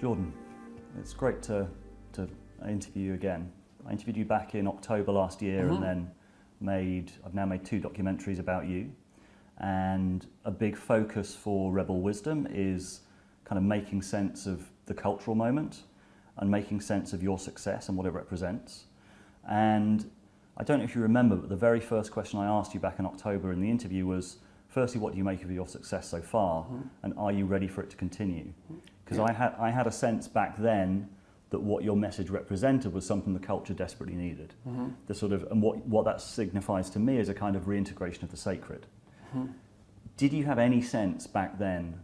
Jordan, it's great to interview you again. I interviewed you back in October last year, and then I've now made 2 documentaries about you. And a big focus for Rebel Wisdom is kind of making sense of the cultural moment and making sense of your success and what it represents. And I don't know if you remember, but the very first question I asked you back in October in the interview was, firstly, what do you make of your success so far, and are you ready for it to continue? Because I had a sense back then that what your message represented was something the culture desperately needed. The sort of, and what that signifies to me is a kind of reintegration of the sacred. Did you have any sense back then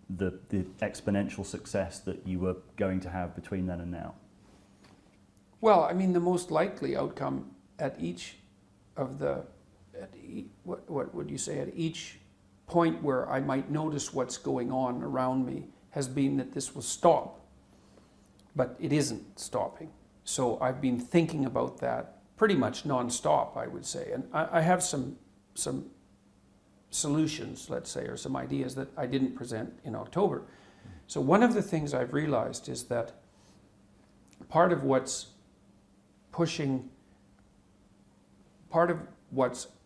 the exponential success that you were going to have between then and now? Well, I mean, the most likely outcome at each of the, what would you say, at each point where I might notice what's going on around me has been that this will stop, but it isn't stopping. So I've been thinking about that pretty much nonstop, I would say. And I have some solutions, let's say, or some ideas that I didn't present in October. So one of the things I've realized is that part of what's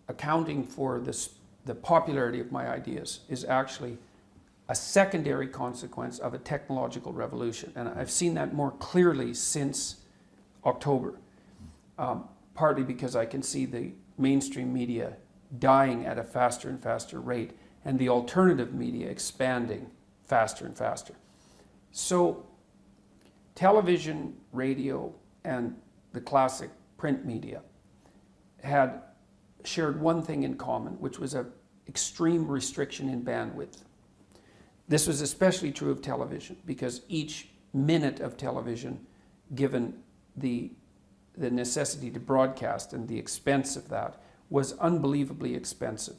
accounting for the popularity of my ideas is actually a secondary consequence of a technological revolution. And I've seen that more clearly since October, partly because I can see the mainstream media dying at a faster and faster rate, and the alternative media expanding faster and faster. So television, radio, and the classic print media had shared one thing in common, which was an extreme restriction in bandwidth. This was especially true of television, because each minute of television, given the necessity to broadcast and the expense of that, was unbelievably expensive.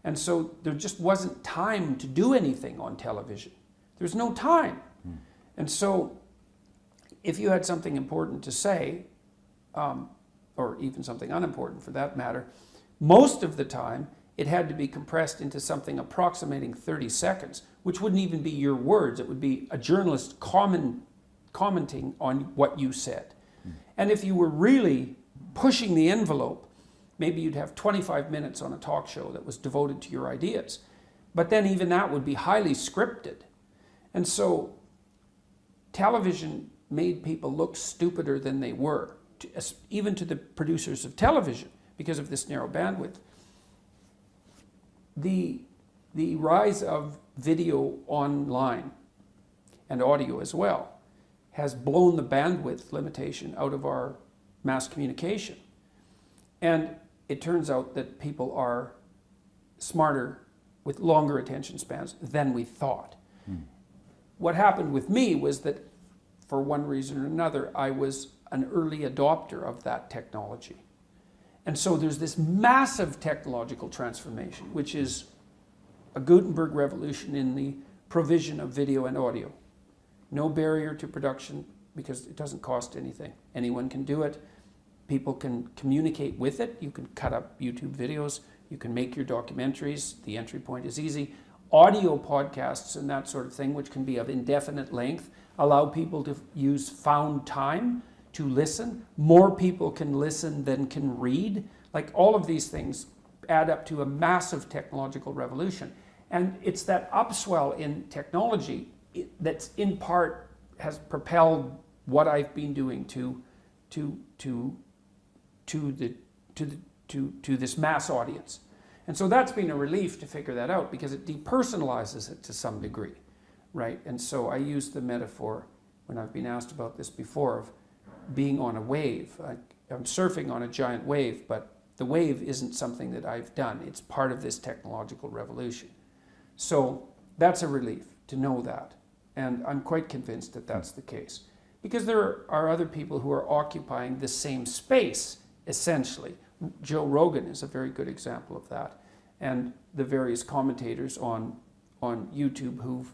And so there just wasn't time to do anything on television. There's no time. And so if you had something important to say, or even something unimportant for that matter, most of the time it had to be compressed into something approximating 30 seconds, which wouldn't even be your words. It would be a journalist commenting on what you said. And if you were really pushing the envelope, maybe you'd have 25 minutes on a talk show that was devoted to your ideas. But then even that would be highly scripted. And so television made people look stupider than they were, even to the producers of television, because of this narrow bandwidth. The rise of video online, and audio as well, has blown the bandwidth limitation out of our mass communication. And it turns out that people are smarter with longer attention spans than we thought. What happened with me was that, for one reason or another, I was an early adopter of that technology. And so there's this massive technological transformation, which is a Gutenberg revolution in the provision of video and audio. No barrier to production, because it doesn't cost anything. Anyone can do it. People can communicate with it. You can cut up YouTube videos. You can make your documentaries. The entry point is easy. Audio podcasts and that sort of thing, which can be of indefinite length, allow people to use found time to listen. More people can listen than can read. Like, all of these things add up to a massive technological revolution. And it's that upswell in technology that's in part has propelled what I've been doing to this mass audience. And so that's been a relief to figure that out, because it depersonalizes it to some degree, right? And so I use the metaphor, when I've been asked about this before, of being on a wave. I'm surfing on a giant wave, but the wave isn't something that I've done. It's part of this technological revolution. So that's a relief to know that. And I'm quite convinced that that's the case, because there are other people who are occupying the same space, essentially. Joe Rogan is a very good example of that, and the various commentators on YouTube who've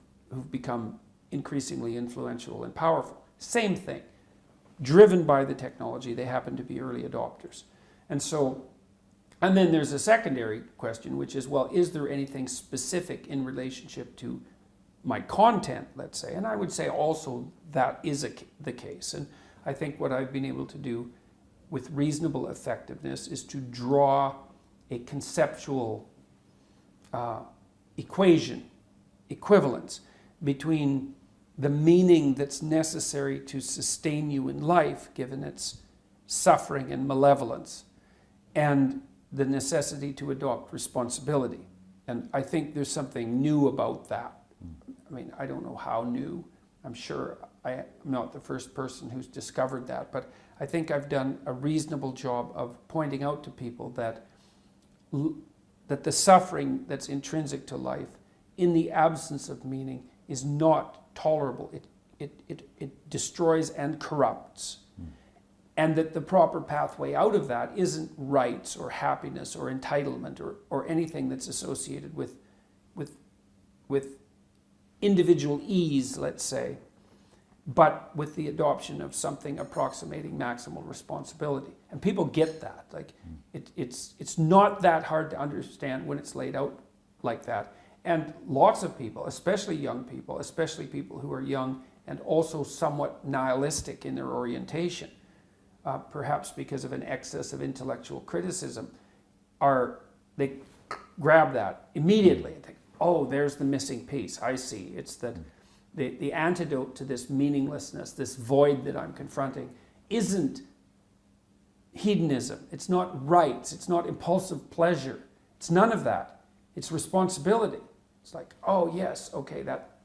become increasingly influential and powerful. Same thing. Driven by the technology, they happen to be early adopters. And then there's a secondary question, which is, well, is there anything specific in relationship to my content, let's say. And I would say also that is the case. And I think what I've been able to do with reasonable effectiveness is to draw a conceptual equivalence between the meaning that's necessary to sustain you in life, given its suffering and malevolence, and the necessity to adopt responsibility. And I think there's something new about that. I mean, I don't know how new. I'm sure I'm not the first person who's discovered that, but I think I've done a reasonable job of pointing out to people that the suffering that's intrinsic to life in the absence of meaning is not tolerable. It destroys and corrupts. And that the proper pathway out of that isn't rights or happiness or entitlement or anything that's associated with individual ease, let's say, but with the adoption of something approximating maximal responsibility. And people get that. Like it's not that hard to understand when it's laid out like that. And lots of people, especially young people, especially people who are young and also somewhat nihilistic in their orientation, perhaps because of an excess of intellectual criticism, they grab that immediately and think, oh, there's the missing piece. I see. It's that the antidote to this meaninglessness, this void that I'm confronting, isn't hedonism. It's not rights. It's not impulsive pleasure. It's none of that. It's responsibility. It's like, oh, yes, okay, that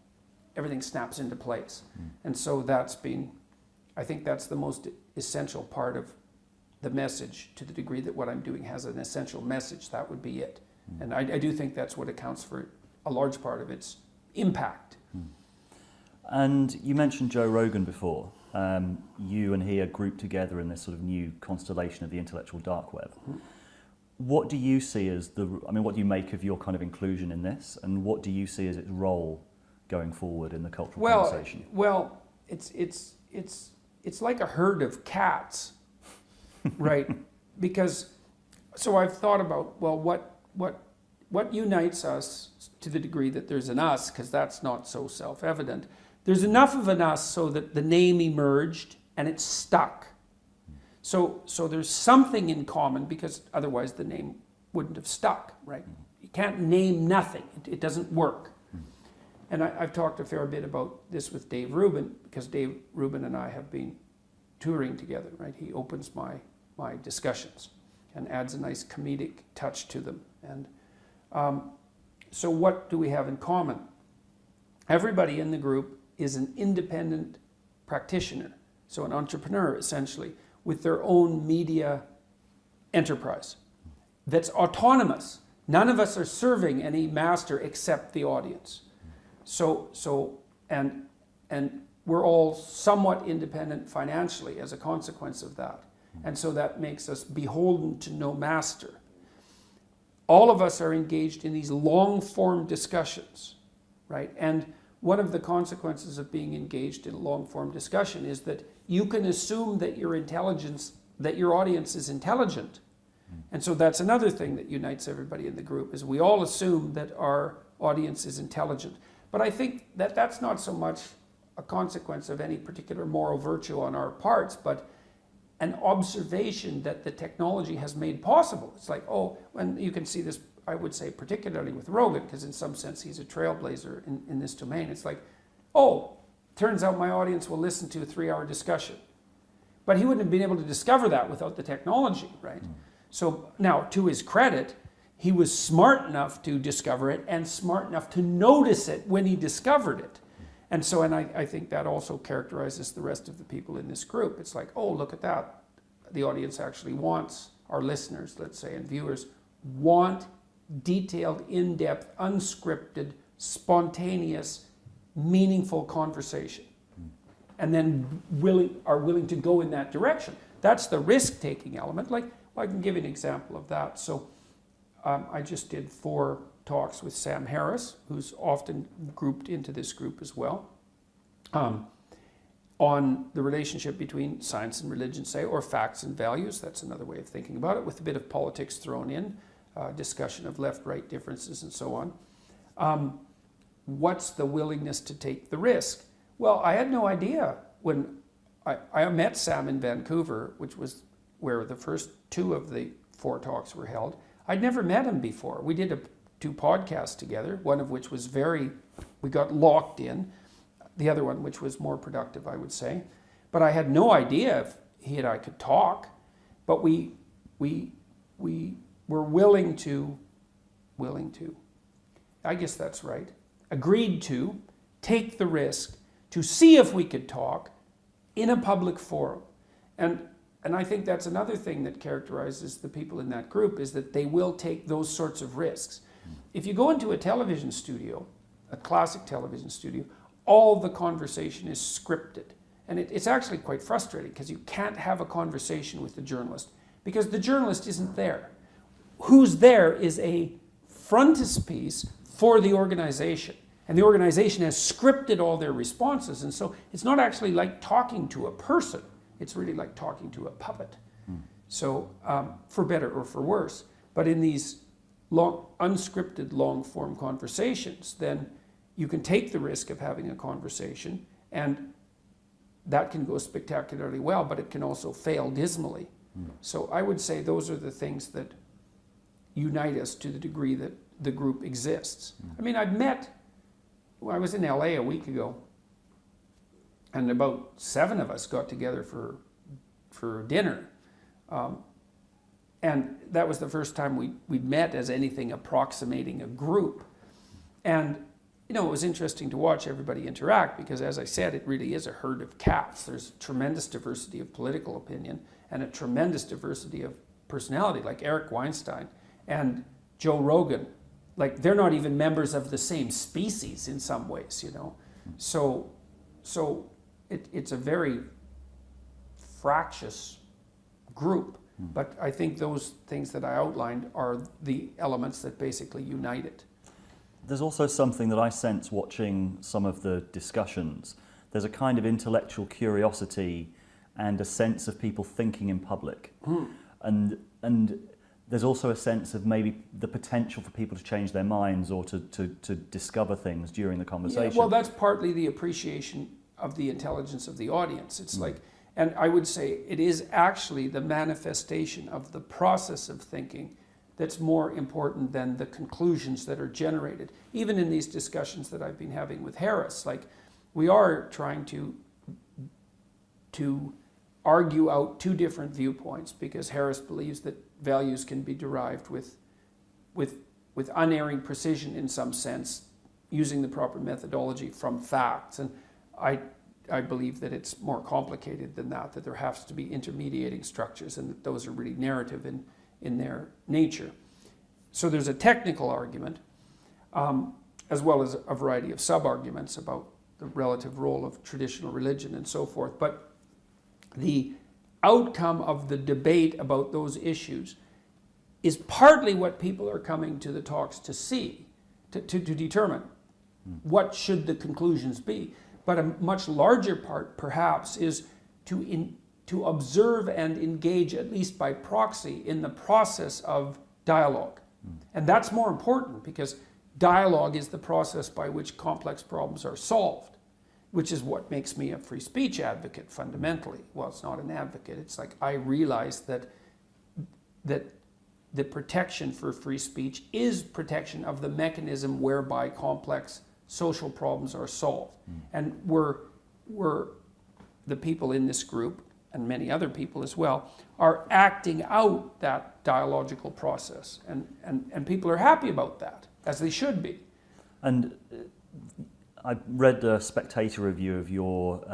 everything snaps into place. And so I think that's the most essential part of the message, to the degree that what I'm doing has an essential message. That would be it. And I do think that's what accounts for a large part of its impact. And you mentioned Joe Rogan before. You and he are grouped together in this sort of new constellation of the intellectual dark web. What do you see as what do you make of your kind of inclusion in this, and what do you see as its role going forward in the cultural conversation? Well, it's like a herd of cats, right? Because, so I've thought about, well, what unites us, to the degree that there's an us, because that's not so self-evident. There's enough of an us so that the name emerged and it's stuck. So there's something in common, because otherwise the name wouldn't have stuck, right? You can't name nothing. It doesn't work. And I've talked a fair bit about this with Dave Rubin, because Dave Rubin and I have been touring together, right? He opens my discussions and adds a nice comedic touch to them. And so what do we have in common? Everybody in the group is an independent practitioner, so an entrepreneur essentially, with their own media enterprise that's autonomous. None of us are serving any master except the audience. And we're all somewhat independent financially as a consequence of that. And so that makes us beholden to no master. All of us are engaged in these long-form discussions, right? And one of the consequences of being engaged in a long-form discussion is that you can assume that your audience is intelligent. And so that's another thing that unites everybody in the group, is we all assume that our audience is intelligent. But I think that that's not so much a consequence of any particular moral virtue on our parts, but an observation that the technology has made possible. It's like, when you can see this, I would say particularly with Rogan, because in some sense he's a trailblazer in this domain. It's like, turns out my audience will listen to a 3-hour discussion. But he wouldn't have been able to discover that without the technology, right? So now, to his credit, he was smart enough to discover it and smart enough to notice it when he discovered it. And so, I think that also characterizes the rest of the people in this group. It's like, look at that. The audience actually wants, our listeners, let's say, and viewers, want detailed, in-depth, unscripted, spontaneous, meaningful conversation. And then are willing to go in that direction. That's the risk-taking element. Like, I can give you an example of that. So I just did 4 talks with Sam Harris, who's often grouped into this group as well, on the relationship between science and religion, say, or facts and values. That's another way of thinking about it, with a bit of politics thrown in, discussion of left-right differences and so on. what's the willingness to take the risk? Well, I had no idea when I met Sam in Vancouver, which was where the first 2 of the 4 talks were held. I'd never met him before. We did 2 podcasts together, one of which was we got locked in, the other one which was more productive, I would say. But I had no idea if he and I could talk, but we were willing to, I guess that's right, agreed to take the risk to see if we could talk in a public forum. And I think that's another thing that characterizes the people in that group, is that they will take those sorts of risks. If you go into a television studio, a classic television studio, all the conversation is scripted. And it's actually quite frustrating, because you can't have a conversation with the journalist because the journalist isn't there. Who's there is a frontispiece for the organization. And the organization has scripted all their responses. And so it's not actually like talking to a person. It's really like talking to a puppet. So for better or for worse. But in these unscripted long-form conversations, then you can take the risk of having a conversation, and that can go spectacularly well, but it can also fail dismally. So I would say those are the things that unite us to the degree that the group exists. I mean, I was in LA a week ago, and about 7 of us got together for dinner. And that was the first time we'd met as anything approximating a group. And, it was interesting to watch everybody interact, because, as I said, it really is a herd of cats. There's tremendous diversity of political opinion and a tremendous diversity of personality, like Eric Weinstein and Joe Rogan. Like, they're not even members of the same species in some ways, So it's a very fractious group. But I think those things that I outlined are the elements that basically unite it. There's also something that I sense watching some of the discussions. There's a kind of intellectual curiosity and a sense of people thinking in public. And there's also a sense of maybe the potential for people to change their minds or to discover things during the conversation. Yeah, well, that's partly the appreciation of the intelligence of the audience. It's like, and I would say it is actually the manifestation of the process of thinking that's more important than the conclusions that are generated. Even in these discussions that I've been having with Harris, like, we are trying to argue out 2 different viewpoints, because Harris believes that values can be derived with unerring precision in some sense, using the proper methodology from facts. And I believe that it's more complicated than that there has to be intermediating structures, and that those are really narrative in their nature. So there's a technical argument, as well as a variety of sub-arguments about the relative role of traditional religion and so forth. But the outcome of the debate about those issues is partly what people are coming to the talks to see, to determine what should the conclusions be. But a much larger part, perhaps, is to observe and engage, at least by proxy, in the process of dialogue. And that's more important, because dialogue is the process by which complex problems are solved, which is what makes me a free speech advocate fundamentally. Well, it's not an advocate. It's like, I realize that the protection for free speech is protection of the mechanism whereby complex social problems are solved. And we're the people in this group, and many other people as well, are acting out that dialogical process. And people are happy about that, as they should be. And I read a Spectator review of your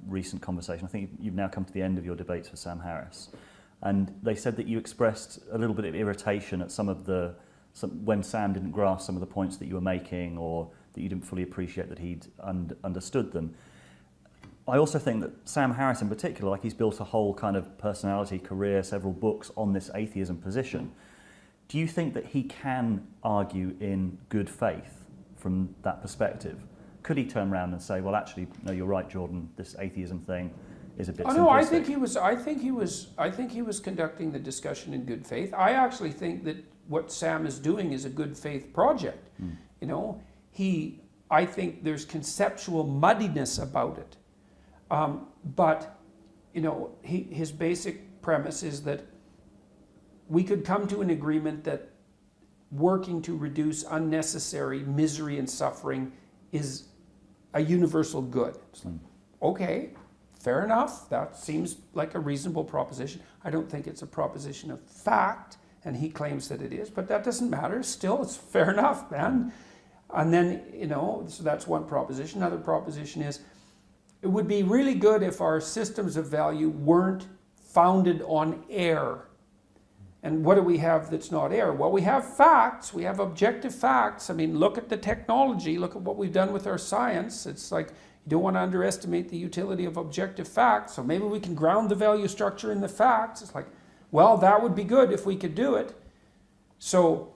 recent conversation. I think you've now come to the end of your debates with Sam Harris. And they said that you expressed a little bit of irritation at when Sam didn't grasp some of the points that you were making, or that you didn't fully appreciate that he'd understood them. I also think that Sam Harris in particular, like, he's built a whole kind of personality, career, several books on this atheism position. Do you think that he can argue in good faith from that perspective? Could he turn around and say, well, actually, no, you're right, Jordan, this atheism thing is a bit simplistic? No, I think he was conducting the discussion in good faith. I actually think that what Sam is doing is a good faith project. He I think there's conceptual muddiness about it. But, you know, his basic premise is that we could come to an agreement that working to reduce unnecessary misery and suffering is a universal good. It's like, okay, fair enough. That seems like a reasonable proposition. I don't think it's a proposition of fact, and he claims that it is, but that doesn't matter. Still, it's fair enough, man. And then, you know, so that's one proposition. Another proposition is it would be really good if our systems of value weren't founded on error. And what do we have that's not error? Well, we have facts. We have objective facts. I mean, look at the technology. Look at what we've done with our science. It's like you don't want to underestimate the utility of objective facts. So maybe we can ground the value structure in the facts. It's like, well, that would be good if we could do it. So,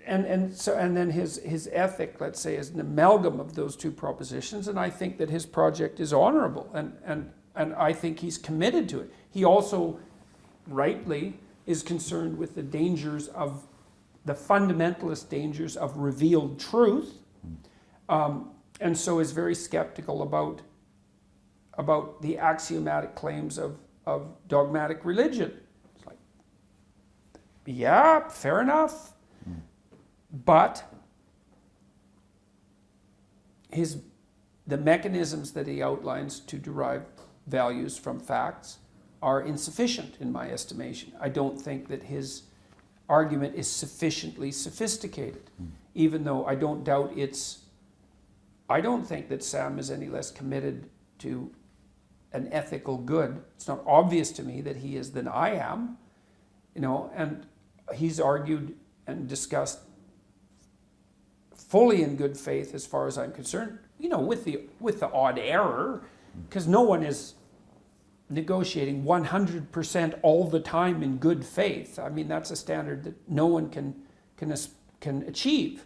and then his ethic, let's say, is an amalgam of those two propositions. And I think that his project is honorable, and I think he's committed to it. He also, rightly, is concerned with the dangers of the fundamentalist dangers of revealed truth, and so is very skeptical about the axiomatic claims of dogmatic religion. It's like, yeah, fair enough, but the mechanisms that he outlines to derive values from facts are insufficient in my estimation. I don't think that his argument is sufficiently sophisticated, even though I don't doubt I don't think that Sam is any less committed to an ethical good. It's not obvious to me that he is than I am, you know, and he's argued and discussed fully in good faith as far as I'm concerned, you know, with the odd error, because no one is negotiating 100% all the time in good faith. I mean, that's a standard that no one can achieve.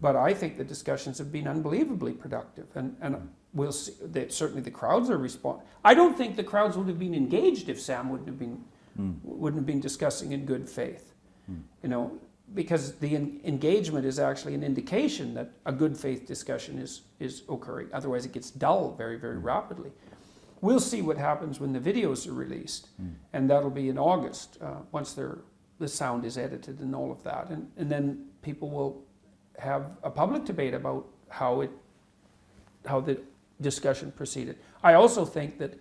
But I think the discussions have been unbelievably productive, and we'll see that certainly the crowds are responding. I don't think the crowds would have been engaged if Sam wouldn't have been discussing in good faith, you know, because the engagement is actually an indication that a good faith discussion is occurring. Otherwise, it gets dull very, very rapidly. We'll see what happens when the videos are released, and that'll be in August, once the sound is edited and all of that. And then people will have a public debate about how the discussion proceeded. I also think that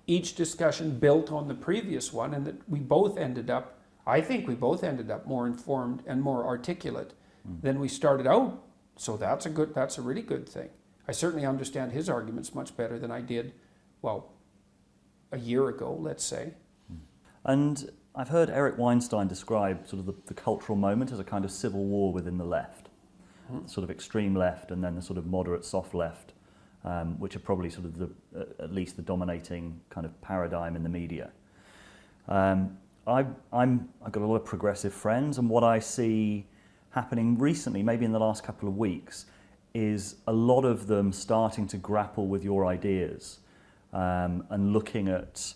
each discussion built on the previous one, and that I think we both ended up more informed and more articulate than we started out. So that's a really good thing. I certainly understand his arguments much better than I did, well, a year ago, let's say. And I've heard Eric Weinstein describe sort of the cultural moment as a kind of civil war within the left, sort of extreme left, and then the sort of moderate soft left, which are probably sort of at least the dominating kind of paradigm in the media. I've got a lot of progressive friends, and what I see happening recently, maybe in the last couple of weeks, is a lot of them starting to grapple with your ideas. And looking at,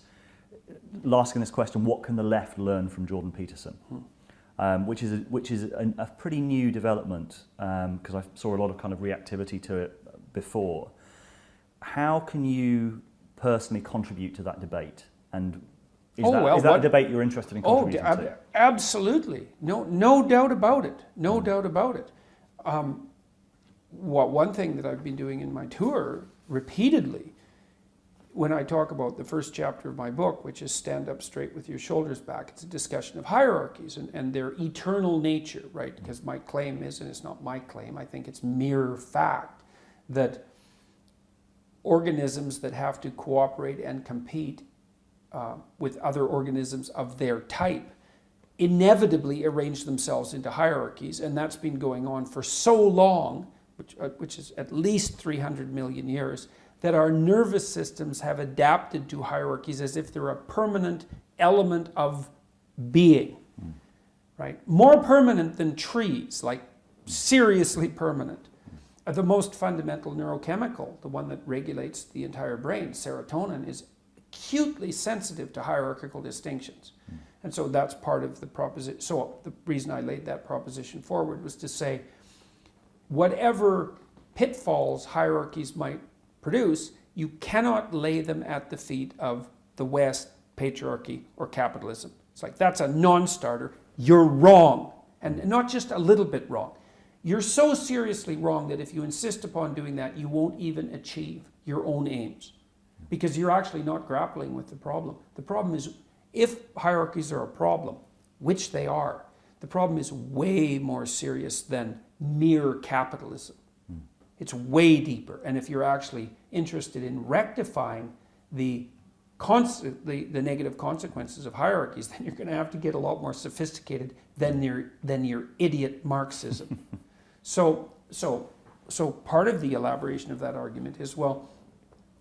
asking this question, what can the left learn from Jordan Peterson? Which is a pretty new development, because I saw a lot of kind of reactivity to it before. How can you personally contribute to that debate? And is that a debate you're interested in contributing to? Absolutely. No doubt about it. No doubt about it. One thing that I've been doing in my tour repeatedly, when I talk about the first chapter of my book, which is Stand Up Straight with Your Shoulders Back, it's a discussion of hierarchies and their eternal nature, right? Because my claim is, and it's not my claim, I think it's mere fact, that organisms that have to cooperate and compete with other organisms of their type inevitably arrange themselves into hierarchies, and that's been going on for so long, which is at least 300 million years, that our nervous systems have adapted to hierarchies as if they're a permanent element of being, right? More permanent than trees, like seriously permanent. The most fundamental neurochemical, the one that regulates the entire brain, serotonin, is acutely sensitive to hierarchical distinctions. And so that's part of the proposition. So the reason I laid that proposition forward was to say, whatever pitfalls hierarchies might produce, you cannot lay them at the feet of the West, patriarchy, or capitalism. It's like, that's a non-starter. You're wrong. And not just a little bit wrong. You're so seriously wrong that if you insist upon doing that, you won't even achieve your own aims. Because you're actually not grappling with the problem. The problem is, if hierarchies are a problem, which they are, the problem is way more serious than mere capitalism. It's way deeper. And if you're actually interested in rectifying the negative consequences of hierarchies, then you're going to have to get a lot more sophisticated than your idiot Marxism. So part of the elaboration of that argument is, well,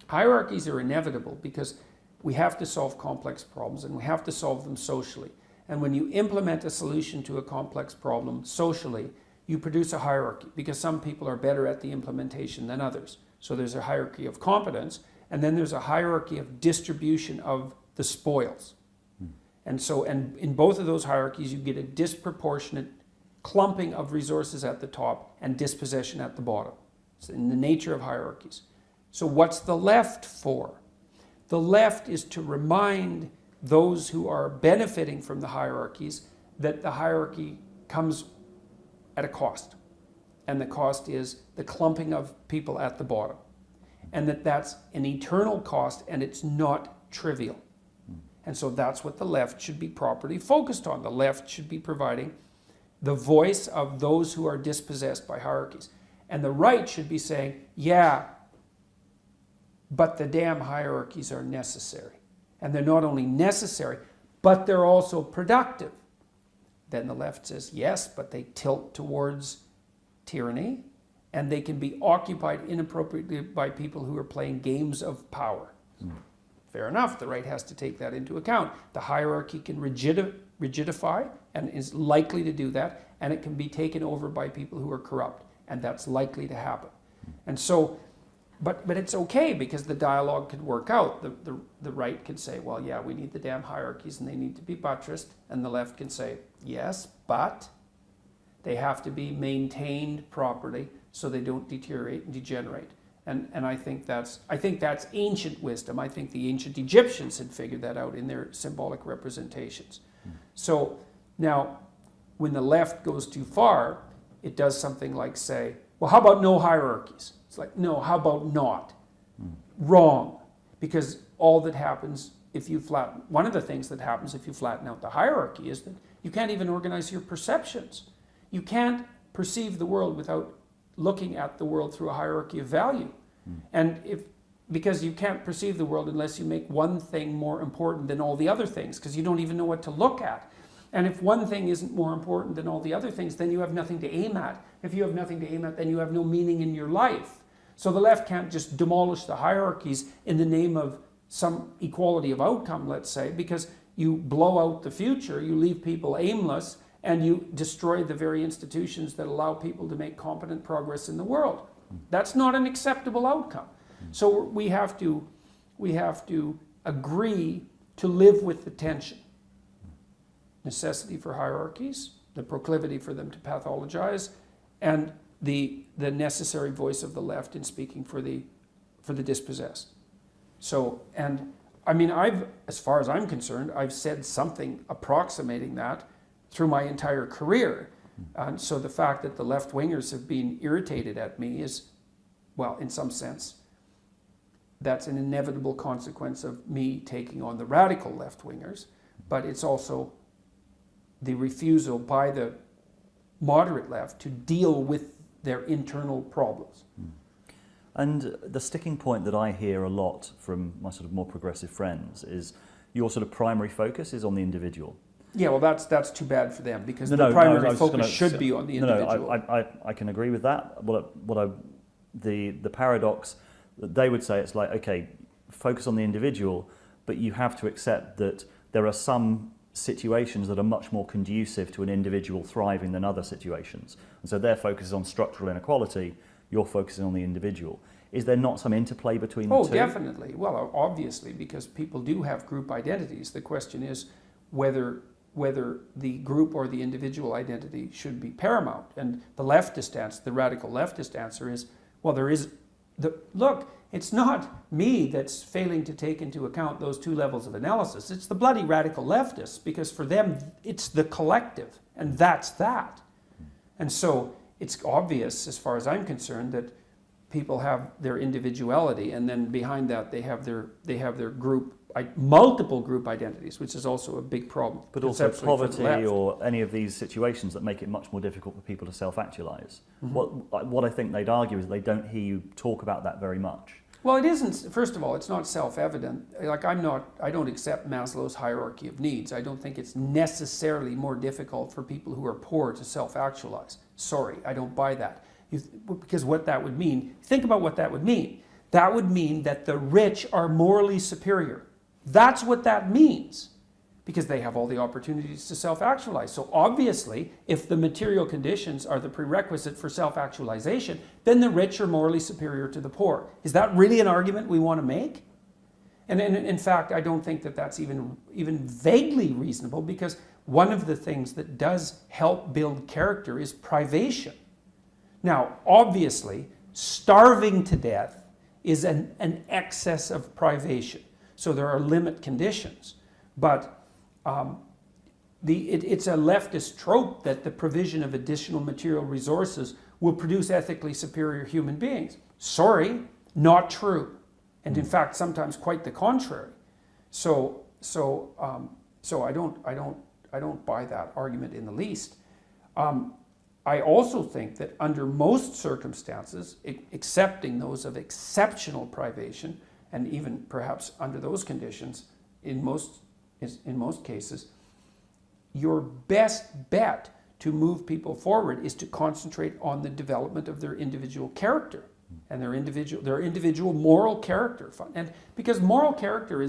hierarchies are inevitable because we have to solve complex problems and we have to solve them socially. And when you implement a solution to a complex problem socially, you produce a hierarchy because some people are better at the implementation than others. So there's a hierarchy of competence, and then there's a hierarchy of distribution of the spoils. And in both of those hierarchies, you get a disproportionate clumping of resources at the top and dispossession at the bottom. It's in the nature of hierarchies. So what's the left for? The left is to remind those who are benefiting from the hierarchies that the hierarchy comes at a cost. And the cost is the clumping of people at the bottom. And that's an eternal cost, and it's not trivial. And so that's what the left should be properly focused on. The left should be providing the voice of those who are dispossessed by hierarchies. And the right should be saying, yeah, but the damn hierarchies are necessary. And they're not only necessary, but they're also productive. Then the left says, yes, but they tilt towards tyranny, and they can be occupied inappropriately by people who are playing games of power. Fair enough, the right has to take that into account. The hierarchy can rigidify and is likely to do that, and it can be taken over by people who are corrupt, and that's likely to happen. And so, but it's okay because the dialogue could work out. The right can say, well, yeah, we need the damn hierarchies and they need to be buttressed, and the left can say, yes, but they have to be maintained properly so they don't deteriorate and degenerate. And I think that's ancient wisdom. I think the ancient Egyptians had figured that out in their symbolic representations. So now, when the left goes too far, it does something like say, well, how about no hierarchies? It's like, no, how about not? Wrong. Because all that happens if you one of the things that happens if you flatten out the hierarchy is that you can't even organize your perceptions. You can't perceive the world without looking at the world through a hierarchy of value. And because you can't perceive the world unless you make one thing more important than all the other things, because you don't even know what to look at. And if one thing isn't more important than all the other things, then you have nothing to aim at. If you have nothing to aim at, then you have no meaning in your life. So the left can't just demolish the hierarchies in the name of some equality of outcome, let's say, because you blow out the future, you leave people aimless, and you destroy the very institutions that allow people to make competent progress in the world. That's not an acceptable outcome. So we have to agree to live with the tension. Necessity for hierarchies, the proclivity for them to pathologize, and the necessary voice of the left in speaking for the dispossessed. So, and I mean, as far as I'm concerned, I've said something approximating that through my entire career. And so the fact that the left-wingers have been irritated at me is, well, in some sense, that's an inevitable consequence of me taking on the radical left-wingers, but it's also the refusal by the moderate left to deal with their internal problems. And the sticking point that I hear a lot from my sort of more progressive friends is your sort of primary focus is on the individual. Yeah, well, that's too bad for them because the primary focus should be on the individual. I can agree with that. The paradox that they would say, it's like, okay, focus on the individual, but you have to accept that there are some situations that are much more conducive to an individual thriving than other situations. And so their focus is on structural inequality, you're focusing on the individual. Is there not some interplay between the two? Oh, definitely. Well, obviously, because people do have group identities. The question is whether the group or the individual identity should be paramount. And the leftist answer, the radical leftist answer is, Well, look, it's not me that's failing to take into account those two levels of analysis. It's the bloody radical leftists, because for them, it's the collective, and that's that. And so it's obvious, as far as I'm concerned, that people have their individuality, and then behind that they have their group, multiple group identities, which is also a big problem. But also poverty or any of these situations that make it much more difficult for people to self-actualize. What I think they'd argue is they don't hear you talk about that very much. Well, it isn't. First of all, it's not self-evident. Like I don't accept Maslow's hierarchy of needs. I don't think it's necessarily more difficult for people who are poor to self-actualize. Sorry, I don't buy that. Because what that would mean, think about what that would mean. That would mean that the rich are morally superior. That's what that means, because they have all the opportunities to self-actualize. So obviously, if the material conditions are the prerequisite for self-actualization, then the rich are morally superior to the poor. Is that really an argument we want to make? And in fact, I don't think that that's even vaguely reasonable, because one of the things that does help build character is privation. Now, obviously, starving to death is an excess of privation. So there are limit conditions. But it's a leftist trope that the provision of additional material resources will produce ethically superior human beings. Sorry, not true. And in fact, sometimes quite the contrary. So I don't buy that argument in the least. I also think that under most circumstances, accepting those of exceptional privation, and even perhaps under those conditions, in most cases, your best bet to move people forward is to concentrate on the development of their individual character and their individual moral character. And because your moral character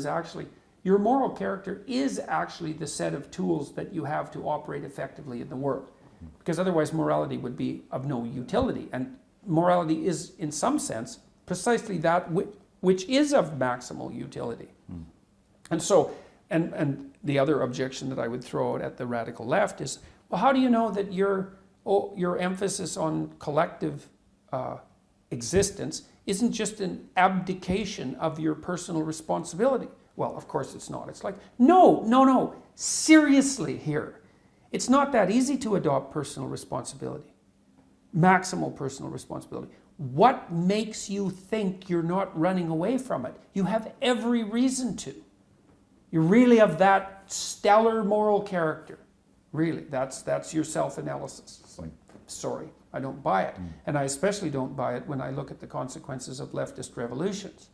is actually the set of tools that you have to operate effectively in the world. Because otherwise morality would be of no utility. And morality is, in some sense, precisely that which is of maximal utility. And so, and the other objection that I would throw out at the radical left is, well, how do you know that your emphasis on collective existence isn't just an abdication of your personal responsibility? Well, of course it's not. It's like, no, seriously here. It's not that easy to adopt personal responsibility, maximal personal responsibility. What makes you think you're not running away from it? You have every reason to. You're really of that stellar moral character. Really, that's your self-analysis. It's like, sorry, I don't buy it. And I especially don't buy it when I look at the consequences of leftist revolutions.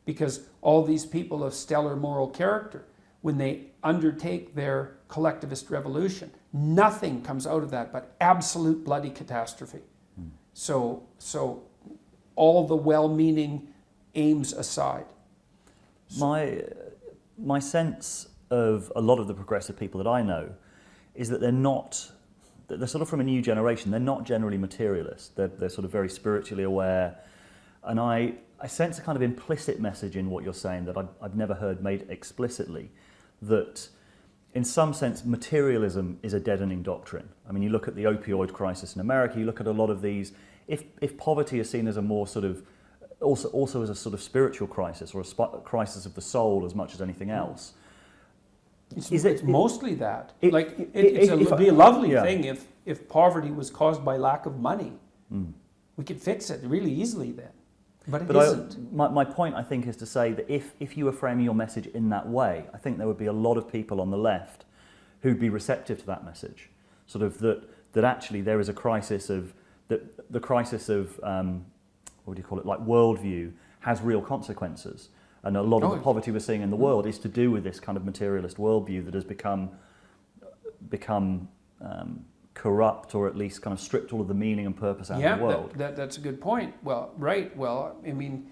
Because all these people of stellar moral character, when they undertake their collectivist revolution, nothing comes out of that but absolute bloody catastrophe. So all the well-meaning aims aside. My sense of a lot of the progressive people that I know is that they're sort of from a new generation. They're not generally materialist. They're sort of very spiritually aware. And I sense a kind of implicit message in what you're saying that I've never heard made explicitly, that in some sense materialism is a deadening doctrine. I mean, you look at the opioid crisis in America, you look at a lot of these, if poverty is seen as a more sort of, also as a sort of spiritual crisis or a crisis of the soul as much as anything else. It's mostly that. It would be a lovely thing if poverty was caused by lack of money. We could fix it really easily then. But it isn't. My point, I think, is to say that if you were framing your message in that way, I think there would be a lot of people on the left who'd be receptive to that message. Sort of that actually there is a crisis of, the crisis of, what do you call it, like worldview has real consequences. And a lot of the poverty we're seeing in the world is to do with this kind of materialist worldview that has become corrupt, or at least kind of stripped all of the meaning and purpose out of the world. That's a good point. Well, right. Well, I mean,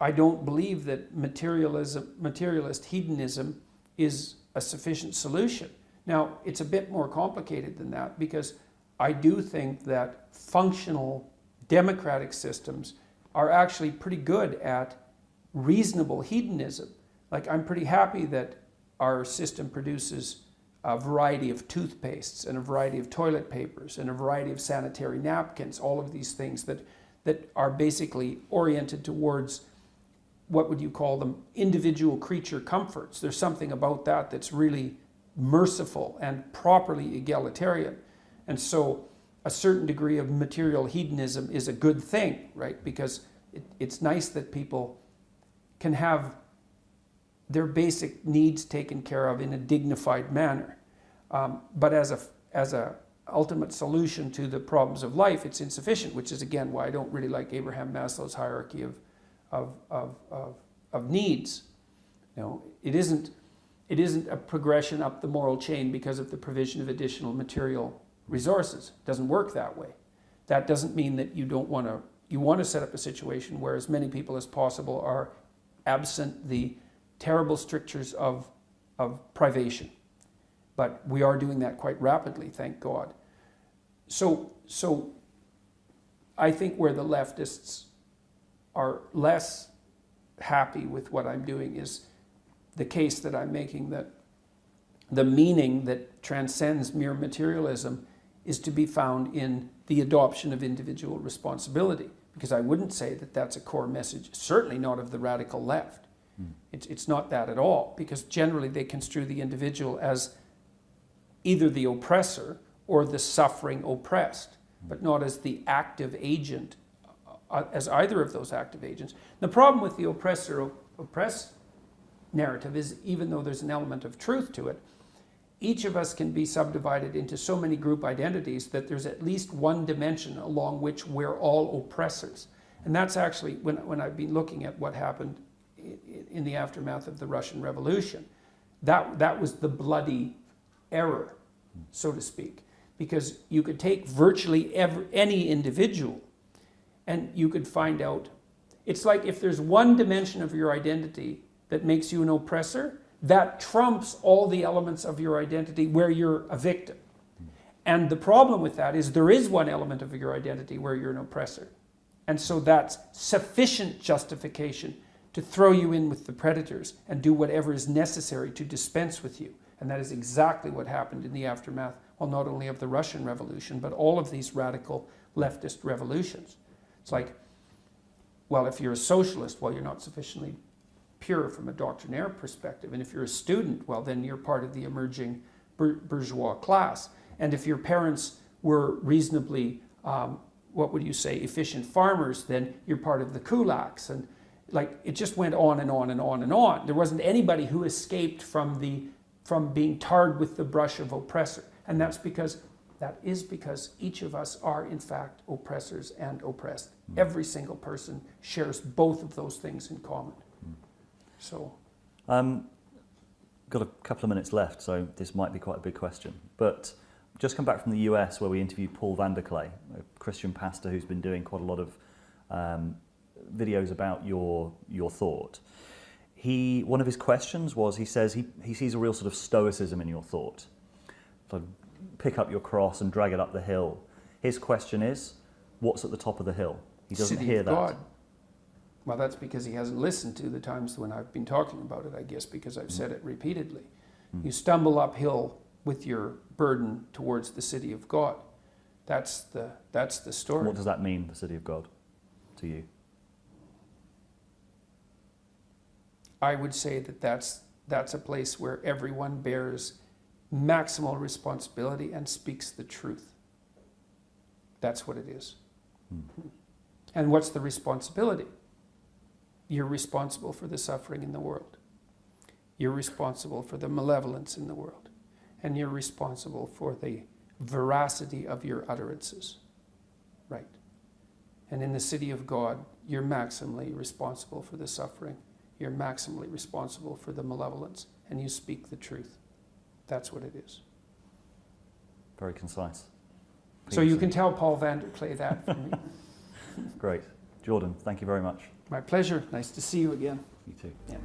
I don't believe that materialist hedonism is a sufficient solution. Now, it's a bit more complicated than that, because I do think that functional democratic systems are actually pretty good at reasonable hedonism. Like, I'm pretty happy that our system produces a variety of toothpastes and a variety of toilet papers and a variety of sanitary napkins, all of these things that that are basically oriented towards, what would you call them, individual creature comforts. There's something about that that's really merciful and properly egalitarian. And so a certain degree of material hedonism is a good thing, right? Because it's nice that people can have their basic needs taken care of in a dignified manner. But as a ultimate solution to the problems of life, it's insufficient, which is again why I don't really like Abraham Maslow's hierarchy of needs. You know, it isn't a progression up the moral chain because of the provision of additional material resources. It doesn't work that way. That doesn't mean that you want to set up a situation where as many people as possible are absent the terrible strictures of privation. But we are doing that quite rapidly, thank God. So I think where the leftists are less happy with what I'm doing is the case that I'm making that the meaning that transcends mere materialism is to be found in the adoption of individual responsibility. Because I wouldn't say that that's a core message, certainly not of the radical left. It's not that at all, because generally they construe the individual as either the oppressor or the suffering oppressed, but not as the active agent, as either of those active agents. The problem with the oppressor-oppressed narrative is, even though there's an element of truth to it, each of us can be subdivided into so many group identities that there's at least one dimension along which we're all oppressors. And that's actually, when I've been looking at what happened in the aftermath of the Russian Revolution, that was the bloody error, so to speak. Because you could take virtually any individual and you could find out, it's like if there's one dimension of your identity that makes you an oppressor, that trumps all the elements of your identity where you're a victim. And the problem with that is there is one element of your identity where you're an oppressor. And so that's sufficient justification to throw you in with the predators and do whatever is necessary to dispense with you. And that is exactly what happened in the aftermath, well, not only of the Russian Revolution, but all of these radical leftist revolutions. It's like, well, if you're a socialist, well, you're not sufficiently pure from a doctrinaire perspective. And if you're a student, well, then you're part of the emerging bourgeois class. And if your parents were reasonably, what would you say, efficient farmers, then you're part of the kulaks. And like, it just went on and on and on and on. There wasn't anybody who escaped from being tarred with the brush of oppressor. And that is because each of us are in fact oppressors and oppressed. Every single person shares both of those things in common. So, got a couple of minutes left, so this might be quite a big question. But just come back from the US where we interviewed Paul Vanderklay, a Christian pastor who's been doing quite a lot of videos about your thought. One of his questions was, he says he sees a real sort of stoicism in your thought. So pick up your cross and drag it up the hill. His question is, what's at the top of the hill? He doesn't hear that. God. Well, that's because he hasn't listened to the times when I've been talking about it, I guess, because I've said it repeatedly. You stumble uphill with your burden towards the city of God. That's the story. What does that mean, the city of God, to you? I would say that's a place where everyone bears maximal responsibility and speaks the truth. That's what it is. And what's the responsibility? You're responsible for the suffering in the world. You're responsible for the malevolence in the world. And you're responsible for the veracity of your utterances. Right. And in the city of God, you're maximally responsible for the suffering. You're maximally responsible for the malevolence. And you speak the truth. That's what it is. Very concise. So you can tell Paul Vanderklay that for me. Great. Jordan, thank you very much. My pleasure. Nice to see you again. You too. Yeah.